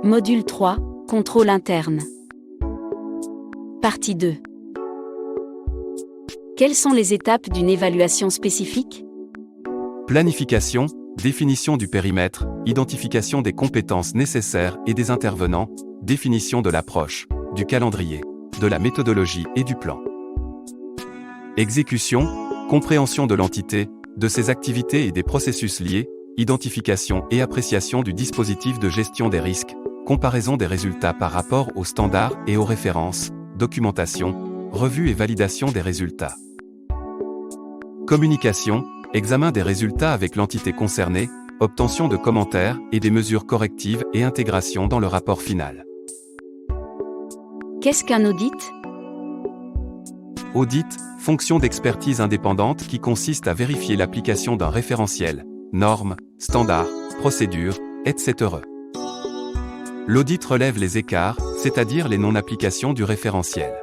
Module 3, Contrôle interne. Partie 2. Quelles sont les étapes d'une évaluation spécifique? Planification, définition du périmètre, identification des compétences nécessaires et des intervenants, définition de l'approche, du calendrier, de la méthodologie et du plan. Exécution, compréhension de l'entité, de ses activités et des processus liés, identification et appréciation du dispositif de gestion des risques, comparaison des résultats par rapport aux standards et aux références, documentation, revue et validation des résultats. Communication, examen des résultats avec l'entité concernée, obtention de commentaires et des mesures correctives et intégration dans le rapport final. Qu'est-ce qu'un audit? Audit, fonction d'expertise indépendante qui consiste à vérifier l'application d'un référentiel, normes, standards, procédures, etc. L'audit relève les écarts, c'est-à-dire les non-applications du référentiel.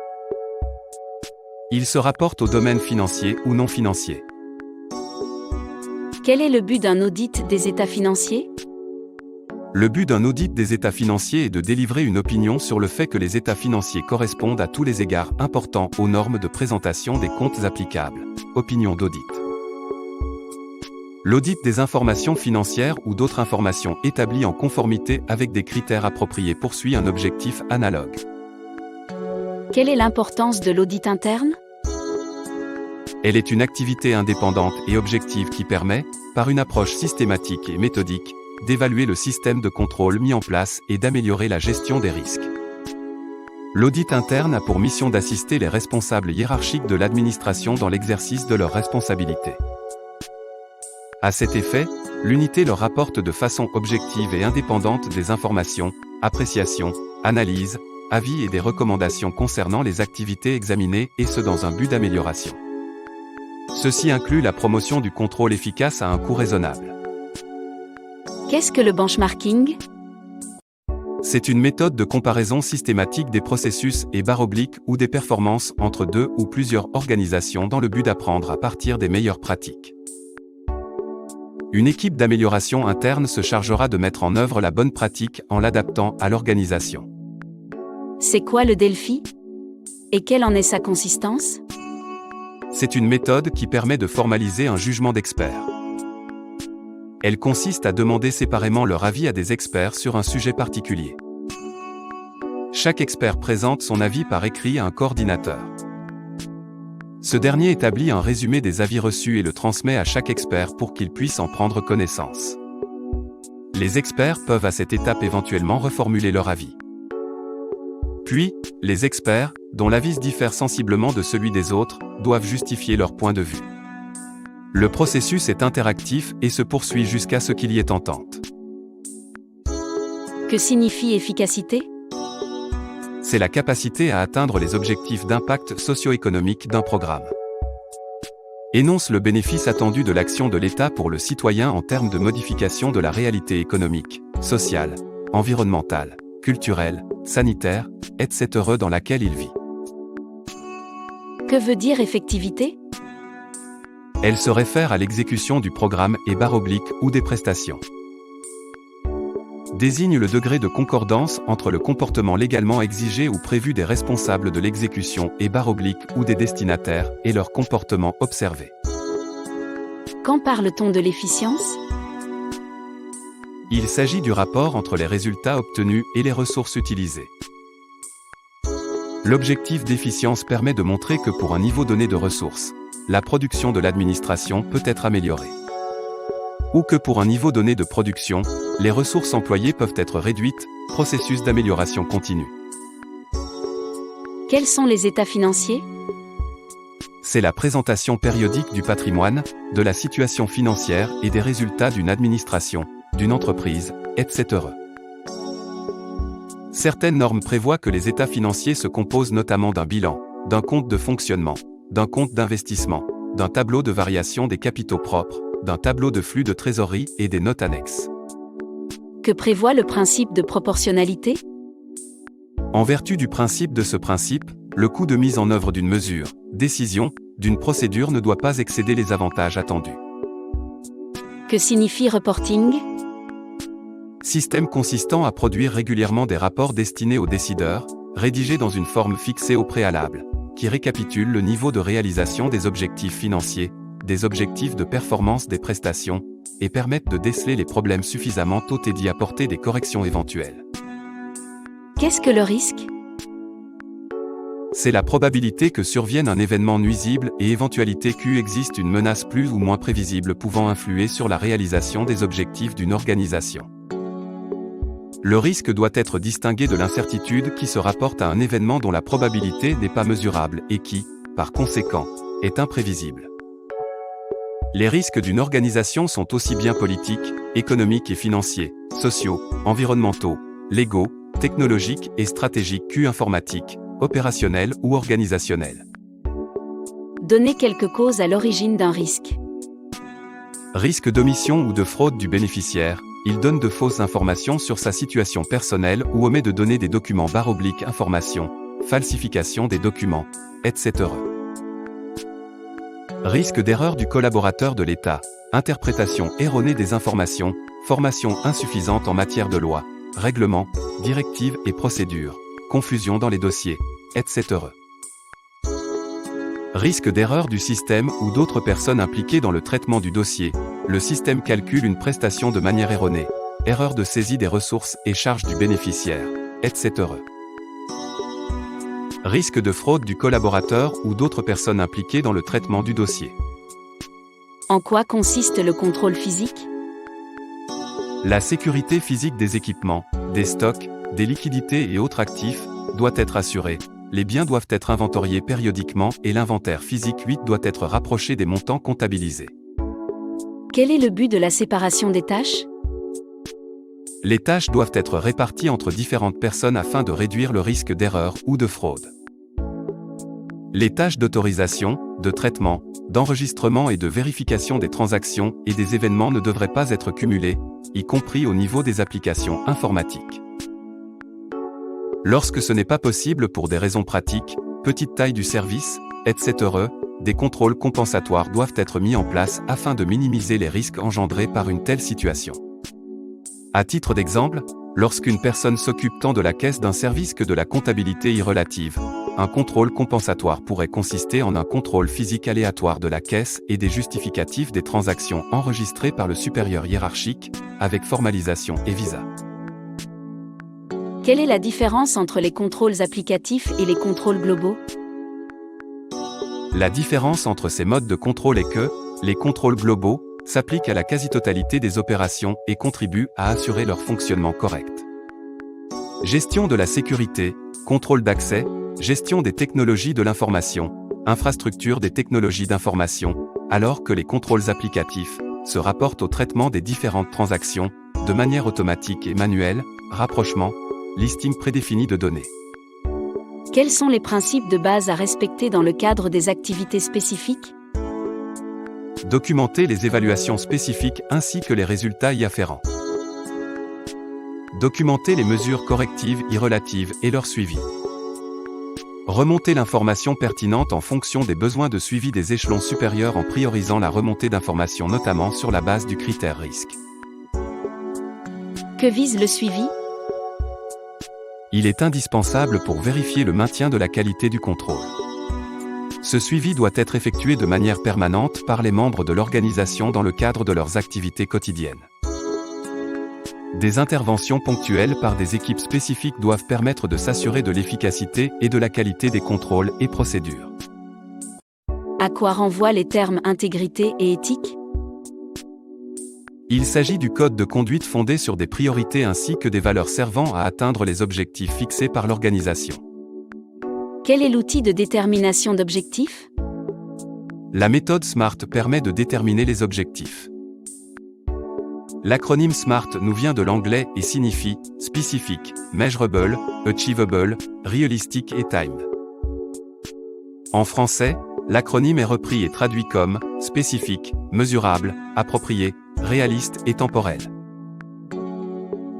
Il se rapporte au domaine financier ou non financier. Quel est le but d'un audit des états financiers? Le but d'un audit des états financiers est de délivrer une opinion sur le fait que les états financiers correspondent à tous les égards importants aux normes de présentation des comptes applicables. Opinion d'audit. L'audit des informations financières ou d'autres informations établies en conformité avec des critères appropriés poursuit un objectif analogue. Quelle est l'importance de l'audit interne? Elle est une activité indépendante et objective qui permet, par une approche systématique et méthodique, d'évaluer le système de contrôle mis en place et d'améliorer la gestion des risques. L'audit interne a pour mission d'assister les responsables hiérarchiques de l'administration dans l'exercice de leurs responsabilités. À cet effet, l'unité leur rapporte de façon objective et indépendante des informations, appréciations, analyses, avis et des recommandations concernant les activités examinées et ce dans un but d'amélioration. Ceci inclut la promotion du contrôle efficace à un coût raisonnable. Qu'est-ce que le benchmarking? C'est une méthode de comparaison systématique des processus et / ou des performances entre deux ou plusieurs organisations dans le but d'apprendre à partir des meilleures pratiques. Une équipe d'amélioration interne se chargera de mettre en œuvre la bonne pratique en l'adaptant à l'organisation. C'est quoi le DELFI? Et quelle en est sa consistance? C'est une méthode qui permet de formaliser un jugement d'expert. Elle consiste à demander séparément leur avis à des experts sur un sujet particulier. Chaque expert présente son avis par écrit à un coordinateur. Ce dernier établit un résumé des avis reçus et le transmet à chaque expert pour qu'il puisse en prendre connaissance. Les experts peuvent à cette étape éventuellement reformuler leur avis. Puis, les experts, dont l'avis diffère sensiblement de celui des autres, doivent justifier leur point de vue. Le processus est interactif et se poursuit jusqu'à ce qu'il y ait entente. Que signifie efficacité? C'est la capacité à atteindre les objectifs d'impact socio-économique d'un programme. Énonce le bénéfice attendu de l'action de l'État pour le citoyen en termes de modification de la réalité économique, sociale, environnementale, culturelle, sanitaire, etc. dans laquelle il vit. Que veut dire effectivité? Elle se réfère à l'exécution du programme et / ou des prestations. Désigne le degré de concordance entre le comportement légalement exigé ou prévu des responsables de l'exécution et / ou des destinataires et leur comportement observé. Quand parle-t-on de l'efficience? Il s'agit du rapport entre les résultats obtenus et les ressources utilisées. L'objectif d'efficience permet de montrer que pour un niveau donné de ressources, la production de l'administration peut être améliorée. Ou que pour un niveau donné de production, les ressources employées peuvent être réduites, processus d'amélioration continue. Quels sont les états financiers? C'est la présentation périodique du patrimoine, de la situation financière et des résultats d'une administration, d'une entreprise, etc. Certaines normes prévoient que les états financiers se composent notamment d'un bilan, d'un compte de fonctionnement, d'un compte d'investissement, d'un tableau de variation des capitaux propres, d'un tableau de flux de trésorerie et des notes annexes. Que prévoit le principe de proportionnalité? En vertu du principe de ce principe, le coût de mise en œuvre d'une mesure, décision, d'une procédure ne doit pas excéder les avantages attendus. Que signifie reporting? Système consistant à produire régulièrement des rapports destinés aux décideurs, rédigés dans une forme fixée au préalable, qui récapitule le niveau de réalisation des objectifs financiers, des objectifs de performance des prestations, et permettent de déceler les problèmes suffisamment tôt et d'y apporter des corrections éventuelles. Qu'est-ce que le risque ? C'est la probabilité que survienne un événement nuisible et éventualité qu'existe une menace plus ou moins prévisible pouvant influer sur la réalisation des objectifs d'une organisation. Le risque doit être distingué de l'incertitude qui se rapporte à un événement dont la probabilité n'est pas mesurable et qui, par conséquent, est imprévisible. Les risques d'une organisation sont aussi bien politiques, économiques et financiers, sociaux, environnementaux, légaux, technologiques et stratégiques qu'informatiques, opérationnels ou organisationnels. Donnez quelques causes à l'origine d'un risque. Risque d'omission ou de fraude du bénéficiaire, il donne de fausses informations sur sa situation personnelle ou omet de donner des documents / informations, falsification des documents, etc. Risque d'erreur du collaborateur de l'État, interprétation erronée des informations, formation insuffisante en matière de loi, règlements, directives et procédures, confusion dans les dossiers, etc. Risque d'erreur du système ou d'autres personnes impliquées dans le traitement du dossier, le système calcule une prestation de manière erronée, erreur de saisie des ressources et charges du bénéficiaire, etc. Risque de fraude du collaborateur ou d'autres personnes impliquées dans le traitement du dossier. En quoi consiste le contrôle physique ? La sécurité physique des équipements, des stocks, des liquidités et autres actifs doit être assurée. Les biens doivent être inventoriés périodiquement et l'inventaire physique doit être rapproché des montants comptabilisés. Quel est le but de la séparation des tâches ? Les tâches doivent être réparties entre différentes personnes afin de réduire le risque d'erreur ou de fraude. Les tâches d'autorisation, de traitement, d'enregistrement et de vérification des transactions et des événements ne devraient pas être cumulées, y compris au niveau des applications informatiques. Lorsque ce n'est pas possible pour des raisons pratiques, petite taille du service, etc., des contrôles compensatoires doivent être mis en place afin de minimiser les risques engendrés par une telle situation. À titre d'exemple, lorsqu'une personne s'occupe tant de la caisse d'un service que de la comptabilité y relative, un contrôle compensatoire pourrait consister en un contrôle physique aléatoire de la caisse et des justificatifs des transactions enregistrées par le supérieur hiérarchique, avec formalisation et visa. Quelle est la différence entre les contrôles applicatifs et les contrôles globaux ? La différence entre ces modes de contrôle est que, les contrôles globaux, s'appliquent à la quasi-totalité des opérations et contribuent à assurer leur fonctionnement correct. Gestion de la sécurité, contrôle d'accès, gestion des technologies de l'information, infrastructure des technologies d'information, alors que les contrôles applicatifs se rapportent au traitement des différentes transactions, de manière automatique et manuelle, rapprochement, listing prédéfini de données. Quels sont les principes de base à respecter dans le cadre des activités spécifiques ? Documenter les évaluations spécifiques ainsi que les résultats y afférents. Documenter les mesures correctives y relatives et leur suivi. Remonter l'information pertinente en fonction des besoins de suivi des échelons supérieurs en priorisant la remontée d'informations notamment sur la base du critère risque. Que vise le suivi ? Il est indispensable pour vérifier le maintien de la qualité du contrôle. Ce suivi doit être effectué de manière permanente par les membres de l'organisation dans le cadre de leurs activités quotidiennes. Des interventions ponctuelles par des équipes spécifiques doivent permettre de s'assurer de l'efficacité et de la qualité des contrôles et procédures. À quoi renvoient les termes intégrité et éthique ? Il s'agit du code de conduite fondé sur des priorités ainsi que des valeurs servant à atteindre les objectifs fixés par l'organisation. Quel est l'outil de détermination d'objectifs ? La méthode SMART permet de déterminer les objectifs. L'acronyme SMART nous vient de l'anglais et signifie Specific, Measurable, Achievable, Realistic et Timed. En français, l'acronyme est repris et traduit comme spécifique, mesurable, approprié, réaliste et temporel.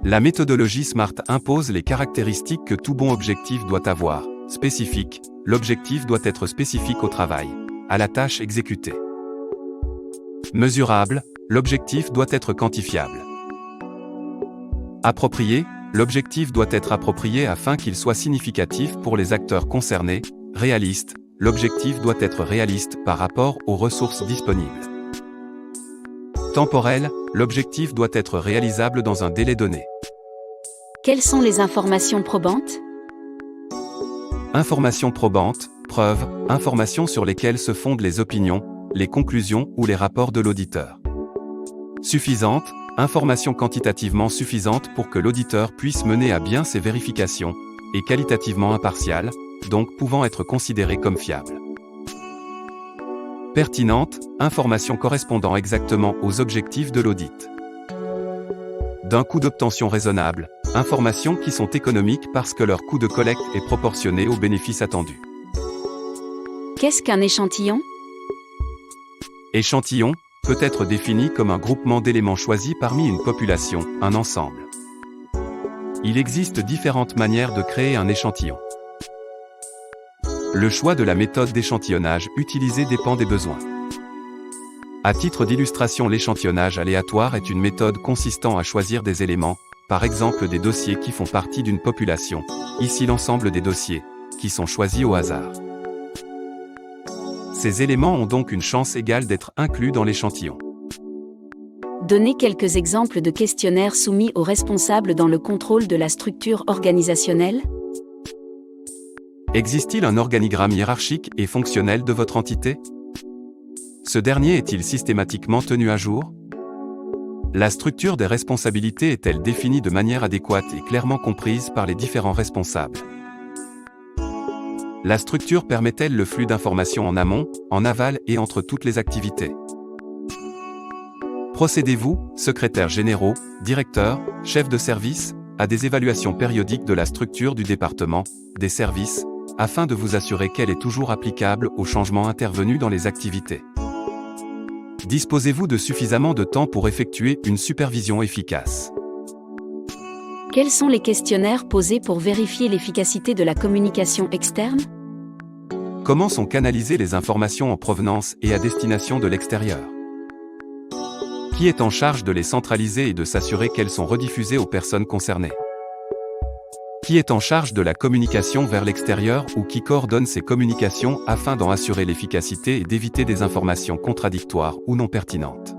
La méthodologie SMART impose les caractéristiques que tout bon objectif doit avoir. Spécifique, l'objectif doit être spécifique au travail, à la tâche exécutée. Mesurable, l'objectif doit être quantifiable. Approprié, l'objectif doit être approprié afin qu'il soit significatif pour les acteurs concernés. Réaliste, l'objectif doit être réaliste par rapport aux ressources disponibles. Temporel, l'objectif doit être réalisable dans un délai donné. Quelles sont les informations probantes? Informations probantes, preuves, informations sur lesquelles se fondent les opinions, les conclusions ou les rapports de l'auditeur. Suffisante, informations quantitativement suffisantes pour que l'auditeur puisse mener à bien ses vérifications, et qualitativement impartiales, donc pouvant être considérées comme fiables. Pertinente, informations correspondant exactement aux objectifs de l'audit. D'un coût d'obtention raisonnable, informations qui sont économiques parce que leur coût de collecte est proportionné aux bénéfices attendus. Qu'est-ce qu'un échantillon? Échantillon peut être défini comme un groupement d'éléments choisis parmi une population, un ensemble. Il existe différentes manières de créer un échantillon. Le choix de la méthode d'échantillonnage utilisée dépend des besoins. À titre d'illustration, l'échantillonnage aléatoire est une méthode consistant à choisir des éléments, par exemple des dossiers qui font partie d'une population, ici l'ensemble des dossiers, qui sont choisis au hasard. Ces éléments ont donc une chance égale d'être inclus dans l'échantillon. Donnez quelques exemples de questionnaires soumis aux responsables dans le contrôle de la structure organisationnelle. Existe-t-il un organigramme hiérarchique et fonctionnel de votre entité? Ce dernier est-il systématiquement tenu à jour? La structure des responsabilités est-elle définie de manière adéquate et clairement comprise par les différents responsables? La structure permet-elle le flux d'informations en amont, en aval et entre toutes les activités? Procédez-vous, secrétaires généraux, directeurs, chefs de service, à des évaluations périodiques de la structure du département, des services, afin de vous assurer qu'elle est toujours applicable aux changements intervenus dans les activités? Disposez-vous de suffisamment de temps pour effectuer une supervision efficace? Quels sont les questionnaires posés pour vérifier l'efficacité de la communication externe? Comment sont canalisées les informations en provenance et à destination de l'extérieur? Qui est en charge de les centraliser et de s'assurer qu'elles sont rediffusées aux personnes concernées? Qui est en charge de la communication vers l'extérieur ou qui coordonne ces communications afin d'en assurer l'efficacité et d'éviter des informations contradictoires ou non pertinentes?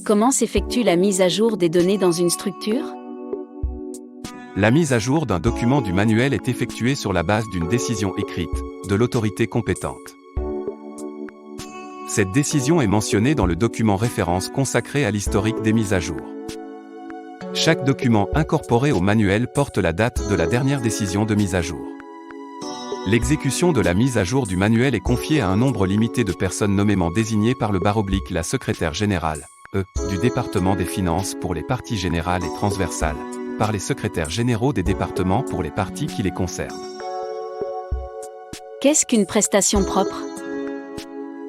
Comment s'effectue la mise à jour des données dans une structure? La mise à jour d'un document du manuel est effectuée sur la base d'une décision écrite, de l'autorité compétente. Cette décision est mentionnée dans le document référence consacré à l'historique des mises à jour. Chaque document incorporé au manuel porte la date de la dernière décision de mise à jour. L'exécution de la mise à jour du manuel est confiée à un nombre limité de personnes nommément désignées par le / la secrétaire générale, du département des finances pour les parties générales et transversales, par les secrétaires généraux des départements pour les parties qui les concernent. Qu'est-ce qu'une prestation propre?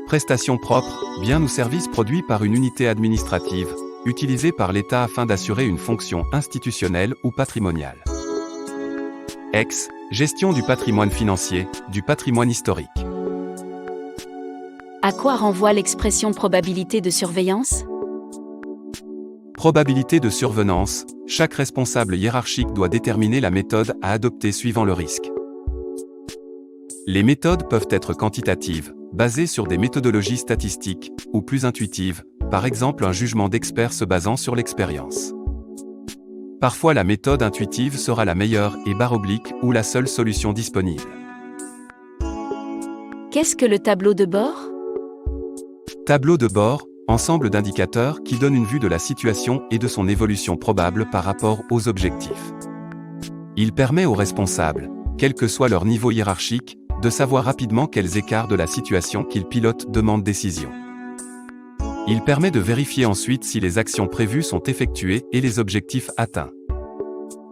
Prestation propre, bien ou service produit par une unité administrative, utilisée par l'État afin d'assurer une fonction institutionnelle ou patrimoniale. Ex. Gestion du patrimoine financier, du patrimoine historique. À quoi renvoie l'expression probabilité de surveillance? Probabilité de survenance, chaque responsable hiérarchique doit déterminer la méthode à adopter suivant le risque. Les méthodes peuvent être quantitatives, basées sur des méthodologies statistiques, ou plus intuitives, par exemple un jugement d'expert se basant sur l'expérience. Parfois la méthode intuitive sera la meilleure et / ou la seule solution disponible. Qu'est-ce que le tableau de bord? Tableau de bord, ensemble d'indicateurs qui donnent une vue de la situation et de son évolution probable par rapport aux objectifs. Il permet aux responsables, quel que soit leur niveau hiérarchique, de savoir rapidement quels écarts de la situation qu'ils pilotent demandent décision. Il permet de vérifier ensuite si les actions prévues sont effectuées et les objectifs atteints.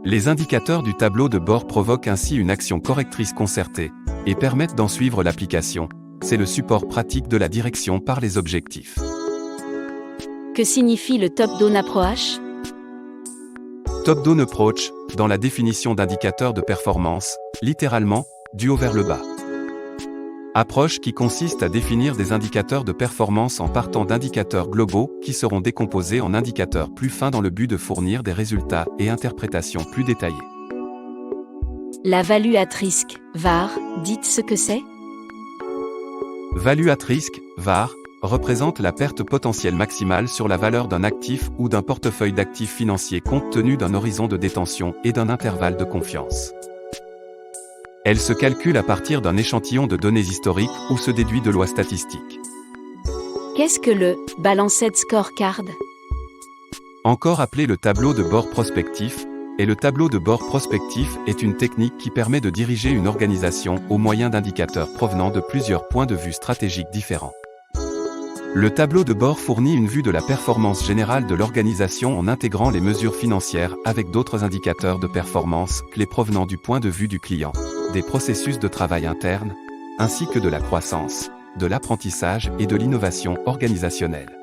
Les indicateurs du tableau de bord provoquent ainsi une action correctrice concertée et permettent d'en suivre l'application. C'est le support pratique de la direction par les objectifs. Que signifie le top-down approach? Top-down approach, dans la définition d'indicateurs de performance, littéralement, du haut vers le bas. Approche qui consiste à définir des indicateurs de performance en partant d'indicateurs globaux qui seront décomposés en indicateurs plus fins dans le but de fournir des résultats et interprétations plus détaillées. La value at risk, VAR, dites ce que c'est? Value at risk, VAR, représente la perte potentielle maximale sur la valeur d'un actif ou d'un portefeuille d'actifs financiers compte tenu d'un horizon de détention et d'un intervalle de confiance. Elle se calcule à partir d'un échantillon de données historiques ou se déduit de lois statistiques. Qu'est-ce que le « Balanced Scorecard » ? Encore appelé le tableau de bord prospectif, et le tableau de bord prospectif est une technique qui permet de diriger une organisation au moyen d'indicateurs provenant de plusieurs points de vue stratégiques différents. Le tableau de bord fournit une vue de la performance générale de l'organisation en intégrant les mesures financières avec d'autres indicateurs de performance clés provenant du point de vue du client, des processus de travail interne, ainsi que de la croissance, de l'apprentissage et de l'innovation organisationnelle.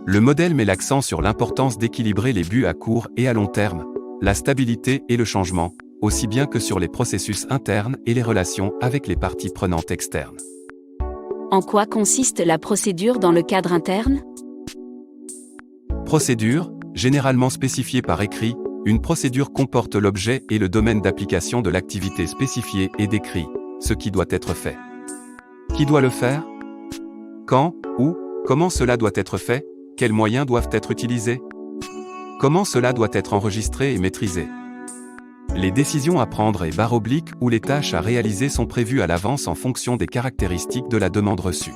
Le modèle met l'accent sur l'importance d'équilibrer les buts à court et à long terme, la stabilité et le changement, aussi bien que sur les processus internes et les relations avec les parties prenantes externes. En quoi consiste la procédure dans le cadre interne? Procédure, généralement spécifiée par écrit, une procédure comporte l'objet et le domaine d'application de l'activité spécifiée et décrit, ce qui doit être fait. Qui doit le faire? Quand, où, comment cela doit être fait? Quels moyens doivent être utilisés? Comment cela doit être enregistré et maîtrisé? Les décisions à prendre et / ou les tâches à réaliser sont prévues à l'avance en fonction des caractéristiques de la demande reçue.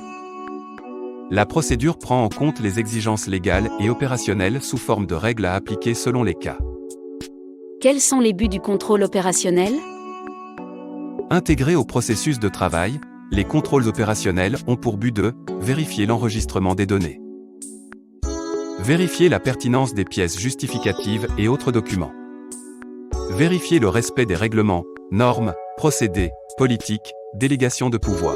La procédure prend en compte les exigences légales et opérationnelles sous forme de règles à appliquer selon les cas. Quels sont les buts du contrôle opérationnel? Intégrés au processus de travail, les contrôles opérationnels ont pour but de vérifier l'enregistrement des données, vérifier la pertinence des pièces justificatives et autres documents, vérifier le respect des règlements, normes, procédés, politiques, délégation de pouvoir.